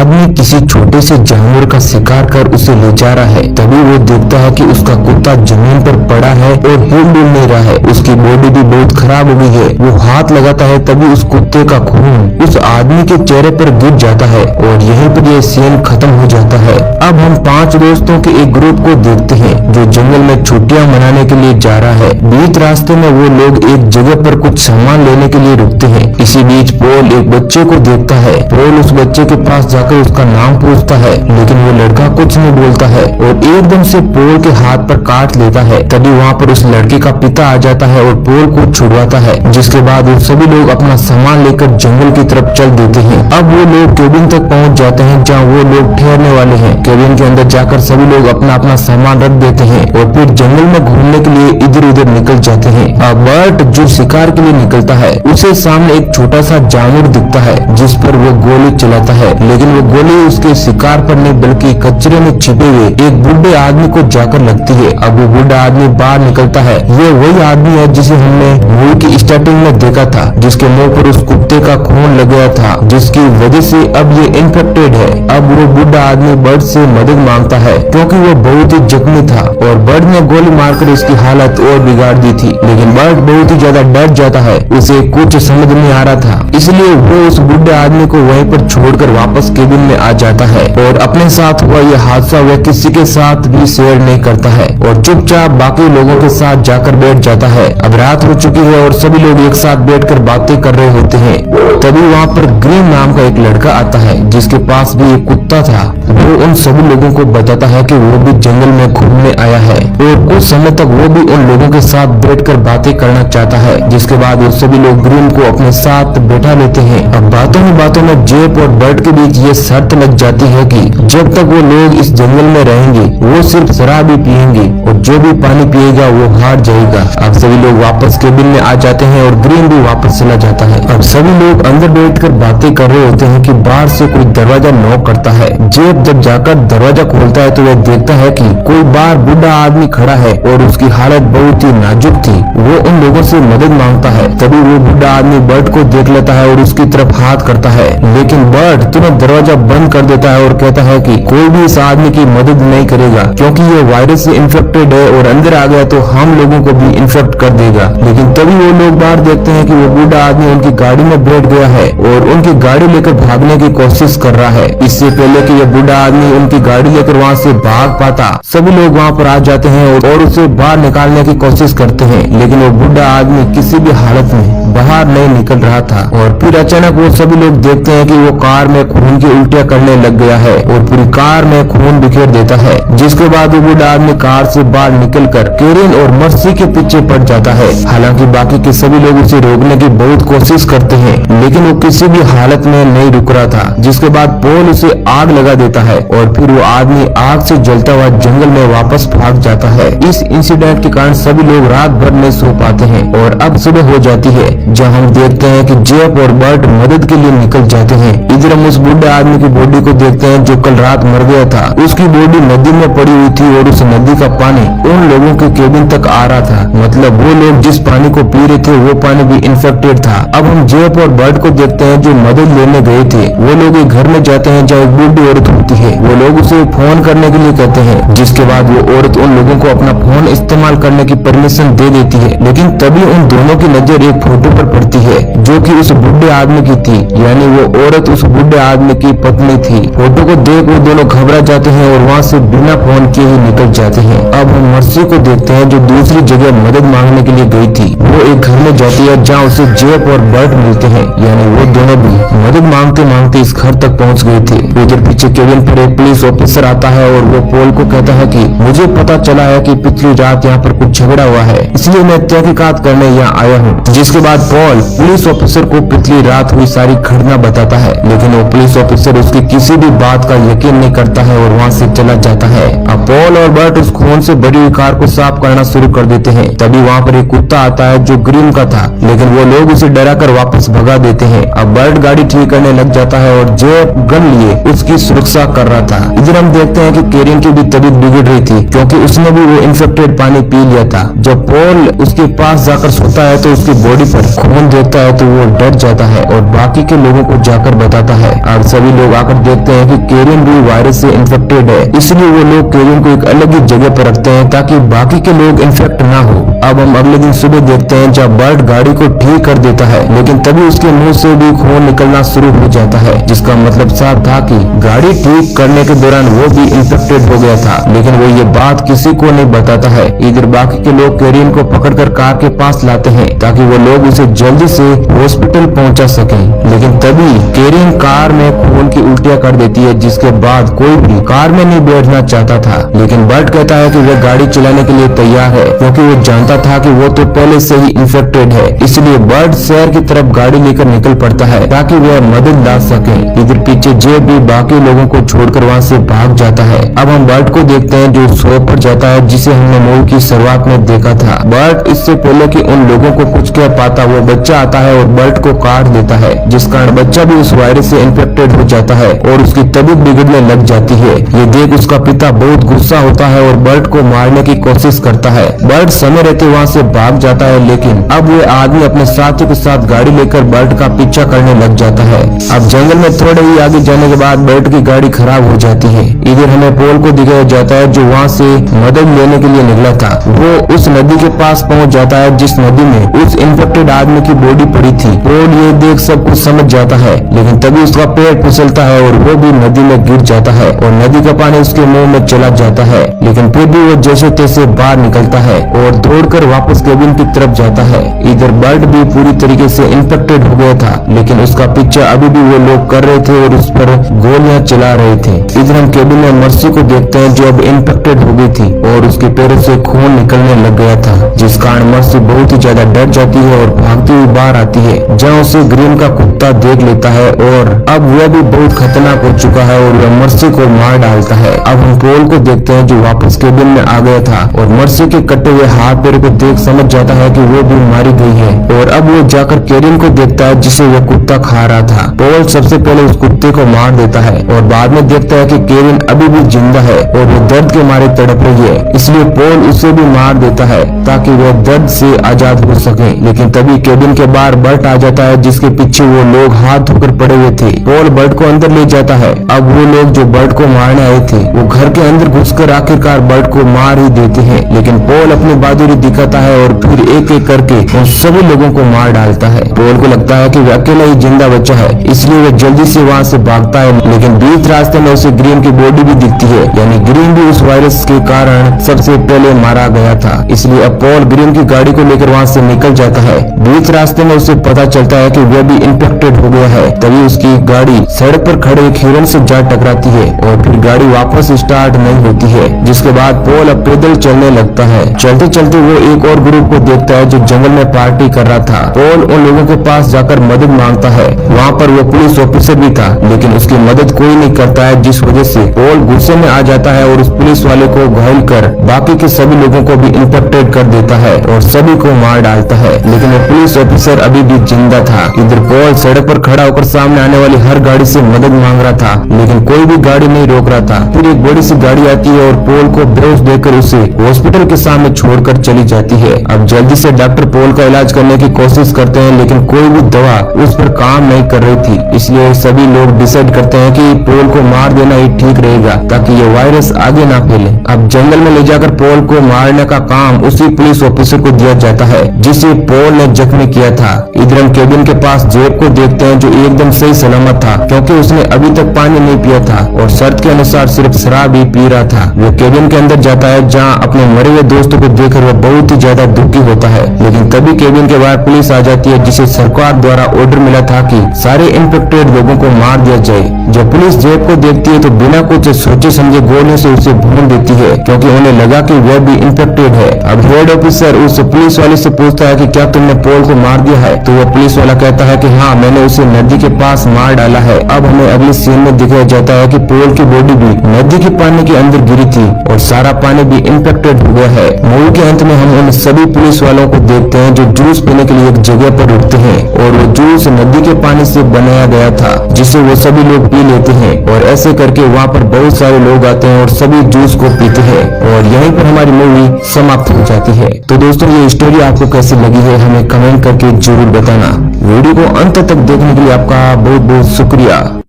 आदमी किसी छोटे से जानवर का शिकार कर उसे ले जा रहा है। तभी वो देखता है कि उसका कुत्ता जमीन पर पड़ा है और हिल डुल नहीं रहा है। उसकी बॉडी भी बहुत खराब हो गई है। वो हाथ लगाता है, तभी उस कुत्ते का खून उस आदमी के चेहरे पर गिर जाता है और यहीं पर यह सीन खत्म हो जाता है। अब हम 5 दोस्तों के एक ग्रुप को देखते हैं जो जंगल में छुट्टियां मनाने के लिए जा रहा है। बीच रास्ते में वो लोग एक जगह पर कुछ सामान लेने के लिए रुकते हैं। इसी बीच पोल एक बच्चे को देखता है। पोल उस बच्चे के पास जाकर उसका नाम पूछता है, लेकिन वो लड़का कुछ नहीं बोलता है और एकदम से पोल के हाथ पर काट लेता है। तभी वहाँ पर उस लड़के का पिता आ जाता है और पोल को छुड़वाता है, जिसके बाद वो सभी लोग अपना सामान लेकर जंगल की तरफ चल देते हैं। अब वो लोग केबिन तक पहुँच जाते हैं जहाँ वो लोग ठहरने वाले हैं। केबिन के अंदर जाकर सभी लोग अपना अपना सामान रख देते हैं और फिर जंगल में घूमने के लिए इधर उधर निकल जाते हैं। अब बर्ट जो शिकार के लिए निकलता है उसे सामने एक छोटा सा जानवर दिखता है जिस पर वो गोली चलाता है, लेकिन वो गोली उसके शिकार पर नहीं बल्कि कचरे में छिपे हुए एक बूढ़े आदमी को जाकर लगती है। अब वो बूढ़ा आदमी बाहर निकलता है। ये वही आदमी है जिसे हमने मूवी की स्टार्टिंग में देखा था, जिसके मुंह पर उस कुत्ते का खून लग गया था, जिसकी वजह से अब ये इन्फेक्टेड है। अब वो बूढ़ा आदमी बर्ड से मदद मांगता है क्योंकि वो बहुत ही जख्मी था और बर्ड ने गोली मारकर इसकी हालत और बिगाड़ दी थी। लेकिन बर्ड बहुत ही ज्यादा डर जाता है, उसे कुछ समझ नहीं आ रहा था, इसलिए वो उस बूढ़े आदमी को वहीं पर छोड़कर वापस केबिन में आ जाता है और अपने साथ हुआ यह हादसा वह किसी के साथ भी शेयर नहीं करता है और चुपचाप बाकी लोगों के साथ जाकर बैठ जाता है। अब रात हो चुकी है और सभी लोग एक साथ बैठकर बातें कर रहे होते हैं। तभी वहाँ पर ग्रीन नाम का एक लड़का आता है जिसके पास भी एक कुत्ता था। वो उन सभी लोगों को बताता है कि वो भी जंगल में घूमने आया है और कुछ समय तक वो भी उन लोगों के साथ बैठकर बातें करना चाहता है, जिसके बाद वो सभी लोग ग्रीन को अपने साथ बैठा लेते हैं। अब बातों में जेप और बर्ड के बीच ये शर्त लग जाती है कि जब तक वो लोग इस जंगल में रहेंगे वो सिर्फ शराब ही पियेंगे और जो भी पानी पिएगा वो हार जाएगा। अब सभी लोग वापस केबिन में आ जाते हैं और ग्रीन भी वापस चला जाता है। अब सभी लोग अंदर बैठकर बातें कर रहे होते हैं कि बाहर से कोई दरवाजा नॉक करता है। जेब जब जाकर दरवाजा खोलता है तो वह देखता है कि कोई बाहर बूढ़ा आदमी खड़ा है और उसकी हालत बहुत ही नाजुक थी। वो उन लोगों से मदद मांगता है। तभी वो बूढ़ा आदमी बर्ड को देख लेता है और उसकी तरफ हाथ करता है, लेकिन बर्ड तुरंत दरवाजा बंद कर देता है और कहता है कि कोई भी इस आदमी की मदद नहीं करेगा क्योंकि ये वायरस से इन्फेक्टेड है और अंदर आ गया तो हम लोगों को भी इन्फेक्ट कर देगा। लेकिन तभी वो लोग बाहर देखते हैं कि वो बूढ़ा आदमी उनकी गाड़ी में बैठ गया है और उनकी गाड़ी लेकर भागने की कोशिश कर रहा है। इससे पहले कि ये बूढ़ा आदमी उनकी गाड़ी लेकर वहाँ से भाग पाता, सभी लोग वहाँ पर आ जाते हैं और उसे बाहर निकालने की कोशिश करते हैं, लेकिन वो बूढ़ा आदमी किसी भी हालत में बाहर नहीं निकल रहा था। और फिर अचानक वो सभी लोग देखते हैं कि वो कार में खून की उल्टियां करने लग गया है और पूरी कार में खून बिखेर देता है, जिसके बाद वो बूढ़ा आदमी कार से बाहर निकलकर केरिन और मर्सी के पीछे पड़ जाता है। हालांकि बाकी के सभी लोग उसे रोकने की बहुत कोशिश करते हैं, लेकिन वो किसी भी हालत में नहीं रुक रहा था, जिसके बाद पोल उसे आग लगा देता है और फिर वो आदमी आग से जलता हुआ जंगल में वापस भाग जाता है। इस इंसिडेंट के कारण सभी लोग रात भर नहीं सो पाते हैं और अब सुबह हो जाती है, जहाँ हम देखते हैं कि जेप और बर्ट मदद के लिए निकल जाते हैं। इधर हम उस बूढ़े आदमी की बॉडी को देखते हैं जो कल रात मर गया था। उसकी बॉडी नदी में पड़ी हुई थी और उस नदी का पानी उन लोगों के केबिन तक आ रहा था, मतलब वो लोग जिस पानी को पी रहे थे वो पानी भी इन्फेक्टेड था। अब हम जेप और बर्ट को देखते हैं जो मदद लेने गए थे। वो लोग एक घर में जाते हैं जहाँ एक बूढ़ी औरत होती है। वो लोग उसे फोन करने के लिए कहते हैं, जिसके बाद वो औरत उन लोगों को अपना फोन इस्तेमाल करने की परमिशन दे देती है। लेकिन तभी उन दोनों की नजर एक फोटो पर पड़ती है जो कि उस बूढ़े आदमी की थी, यानी वो औरत उस बूढ़े आदमी की पत्नी थी। फोटो को देख वो दोनों घबरा जाते हैं और वहाँ से बिना फोन किए ही निकल जाते हैं। अब हम मर्सी को देखते हैं जो दूसरी जगह मदद मांगने के लिए गई थी। वो एक घर में जाती है जहाँ उसे जेप और बर्ट मिलते हैं, यानी वो दोनों भी मदद मांगते मांगते इस घर तक पहुँच गए थे। उधर पीछे केबिन पर एक पुलिस ऑफिसर आता है और वो पोल को कहता है कि मुझे पता चला है कि पिछली रात यहाँ पर कुछ झगड़ा हुआ है, इसलिए मैं तहकीकात करने यहाँ आया हूँ। जिसके बाद पॉल पुलिस ऑफिसर को पिछली रात हुई सारी घटना बताता है, लेकिन वो पुलिस ऑफिसर उसकी किसी भी बात का यकीन नहीं करता है और वहाँ से चला जाता है। अब पॉल और बर्ट उस खून से भरी हुई कार को साफ करना शुरू कर देते हैं। तभी वहाँ पर एक कुत्ता आता है जो ग्रीन का था, लेकिन वो लोग उसे डरा कर वापस भगा देते हैं। अब बर्ट गाड़ी ठीक करने लग जाता है और जेप गन लिए उसकी सुरक्षा कर रहा था। इधर हम देखते हैं कि केरिन की भी तबीयत बिगड़ रही थी क्योंकि उसने भी वो इन्फेक्टेड पानी पी लिया था। जब पॉल उसके पास जाकर सोता है तो उसकी बॉडी पर खून देखता है तो वो डर जाता है और बाकी के लोगों को जाकर बताता है। अब सभी लोग लोग आकर देखते हैं कि केरिन भी वायरस से इन्फेक्टेड है, इसलिए वो लोग केरिन को एक अलग ही जगह पर रखते हैं ताकि बाकी के लोग इन्फेक्ट ना हो। अब हम अगले दिन सुबह देखते हैं जब बर्ट गाड़ी को ठीक कर देता है, लेकिन तभी उसके मुंह से भी खून निकलना शुरू हो जाता है, जिसका मतलब साफ था कि गाड़ी ठीक करने के दौरान वो भी इन्फेक्टेड हो गया था। लेकिन वो ये बात किसी को नहीं बताता है। इधर बाकी के लोग केरिन को पकड़कर कार के पास लाते हैं ताकि वो लोग उसे जल्दी से हॉस्पिटल पहुंचा सकें। लेकिन तभी केरिन कार में खून की उल्टियां कर देती है, जिसके बाद कोई भी कार में नहीं बैठना चाहता था। लेकिन बर्ट कहता है कि वह गाड़ी चलाने के लिए तैयार है, क्योंकि वो जानता था कि वो तो पहले से ही इन्फेक्टेड है। इसलिए बर्ट शहर की तरफ गाड़ी लेकर निकल पड़ता है ताकि वह मदद ला सके। इधर पीछे जेब भी बाकी लोगों को छोड़कर वहाँ से भाग जाता है। अब हम बर्ट को देखते हैं जो शॉप पर जाता है, जिसे हमने मूवी की शुरुआत में देखा था। बर्ट इससे पहले कि उन लोगों को कुछ कह पाता, वो बच्चा आता है और बर्ट को काट देता है, जिस कारण बच्चा भी उस वायरस से इन्फेक्टेड हो जाता है और उसकी तबीयत बिगड़ने लग जाती है। ये देख उसका पिता बहुत गुस्सा होता है और बर्ट को मारने की कोशिश करता है। बर्ट समय रहते वहाँ से भाग जाता है, लेकिन अब वो आदमी अपने साथियों के साथ गाड़ी लेकर बर्ट का पीछा करने लग जाता है। अब जंगल में थोड़े ही आगे जाने के बाद बर्ट की गाड़ी खराब हो जाती है। इधर हमें पोल को दिखाया जाता है जो वहाँ से मदद लेने के लिए निकला था। वो उस नदी के पास पहुँच जाता है जिस नदी में उस इन्फेक्टेड आदमी की बॉडी पड़ी थी। पोल ये देख सब कुछ समझ जाता है, लेकिन तभी उसका पैर फिसलता है और वो भी नदी में गिर जाता है और नदी का पानी उसके मुंह में चला जाता है। लेकिन फिर भी वो जैसे तैसे बाहर निकलता है और दौड़कर वापस केबिन की तरफ जाता है। इधर बर्ट भी पूरी तरीके से इन्फेक्टेड हो गया था, लेकिन उसका पीछा अभी भी वो लोग कर रहे थे और उस पर गोलियां चला रहे थे। इधर हम केबिन में मर्सी को देखते हैं जो अब इन्फेक्टेड हो गई थी और उसके पैरों से खून निकलने लग गया था, जिस कारण मर्सी बहुत ही ज्यादा डर जाती है और भागती हुई बाहर आती है, जहाँ उसे ग्रीन का कुत्ता देख लेता है और अब वह भी बहुत खतरनाक हो चुका है और वह मर्सी को मार डालता है। अब हम पोल को देखते हैं जो वापस केबिन में आ गया था और मर्सी के कटे हुए हाथ पैर को देख समझ जाता है कि वो भी मारी गई है और अब वो जाकर केरिन को देखता है जिसे वह कुत्ता खा रहा था। पोल सबसे पहले उस कुत्ते को मार देता है और बाद में देखता है कि केरिन अभी भी जिंदा है और वो दर्द के मारे तड़प रही है, इसलिए पोल उसे भी मार देता है ताकि वह दर्द से आजाद हो सके। लेकिन तभी केबिन के बाहर बर्ट आ जाता है जिसके पीछे वो लोग हाथ धोकर पड़े हुए थे। पोल बर्ट को अंदर ले जाता है। अब वो लोग जो बर्ट को मारने आए थे वो घर के अंदर घुसकर आखिरकार बर्ट को मार ही देते हैं, लेकिन पोल अपनी बहादुरी दिखाता है और फिर एक एक करके उन सभी लोगों को मार डालता है। पोल को लगता है कि वह अकेला ही जिंदा बचा है, इसलिए वह जल्दी से वहाँ से भागता है, लेकिन बीच रास्ते में उसे ग्रीन की बॉडी भी दिखती है, यानी ग्रीन भी उस वायरस के कारण सबसे पहले मारा गया था। इसलिए अब पोल ग्रीन की गाड़ी को लेकर वहाँ से निकल जाता है। बीच रास्ते में उसे पता चलता है कि वह भी इन्फेक्टेड हो गया है। तभी उसकी गाड़ी सड़क पर खड़े एक हिरन से जा टकराती है और फिर गाड़ी वापस स्टार्ट नहीं होती है, जिसके बाद पोल अब पैदल चलने लगता है। चलते चलते वो एक और ग्रुप को देखता है जो जंगल में पार्टी कर रहा था। पोल उन लोगों के पास जाकर मदद मांगता है। वहाँ पर वो पुलिस ऑफिसर भी था, लेकिन उसकी मदद कोई नहीं करता है, जिस वजह से पोल गुस्से में आ जाता है और उस पुलिस वाले को घायल कर बाकी के सभी लोगों को भी इन्फेक्टेड कर देता है और सभी को मार डालता है। लेकिन वो पुलिस ऑफिसर अभी भी जिंदा था। इधर पोल सड़क पर खड़ा होकर सामने आने वाली हर गाड़ी से मदद मांग रहा था, लेकिन कोई भी गाड़ी नहीं रोक रहा था। फिर एक बड़ी सी गाड़ी आती है और पोल को बेहोश देकर उसे हॉस्पिटल के सामने छोड़कर चली जाती है। अब जल्दी से डॉक्टर पोल का इलाज करने की कोशिश करते हैं, लेकिन कोई भी दवा उस पर काम नहीं कर रही थी। इसलिए सभी लोग डिसाइड करते हैं कि पोल को मार देना ही ठीक रहेगा ताकि ये वायरस आगे ना फैले। अब जंगल में ले जाकर पोल को मारने का काम उसी पुलिस ऑफिसर को दिया जाता है जिसे पोल ने जख्मी किया था। इधर हम केबिन के पास जेब को देखते हैं जो एकदम सही सलामत था, क्योंकि उसने अभी तक पानी नहीं पिया था और शर्त के अनुसार सिर्फ शराब ही पी रहा था। वो केबिन के अंदर जाता है जहाँ अपने मरे हुए दोस्तों को देखकर वह बहुत ही ज्यादा दुखी होता है। लेकिन तभी केबिन के बाहर पुलिस आ जाती है जिसे सरकार द्वारा ऑर्डर मिला था कि सारे इन्फेक्टेड लोगों को मार दिया जाए। जब पुलिस जेब को देखती है तो बिना कुछ सोचे समझे गोलियों से उसे भून देती है, क्योंकि उन्हें लगा कि वह भी इन्फेक्टेड है। अब हेड ऑफिसर उस पुलिस वाले से पूछता है कि क्या तुमने पोल को मार दिया है? तो वह पुलिस वाला कहता है कि हाँ, मैंने उसे नदी के पास मार डाला है। अब हमें अगले सीन में दिखाया जाता है कि पोल की बॉडी भी नदी के पानी के अंदर गिरी थी और सारा पानी भी इन्फेक्टेड हो गया है। मूवी के अंत में हम उन सभी पुलिस वालों को देखते हैं जो जूस पीने के लिए एक जगह पर रुकते हैं और वो जूस नदी के पानी से बनाया गया था, जिसे वो सभी लोग पी लेते हैं और ऐसे करके वहाँ पर बहुत सारे लोग आते हैं और सभी जूस को पीते हैं और यहीं पर हमारी मूवी समाप्त हो जाती है। तो दोस्तों, ये स्टोरी आपको कैसी लगी है हमें कमेंट करके जरूर बताना। वीडियो को अंत तक देखने के लिए आपका बहुत बहुत शुक्रिया।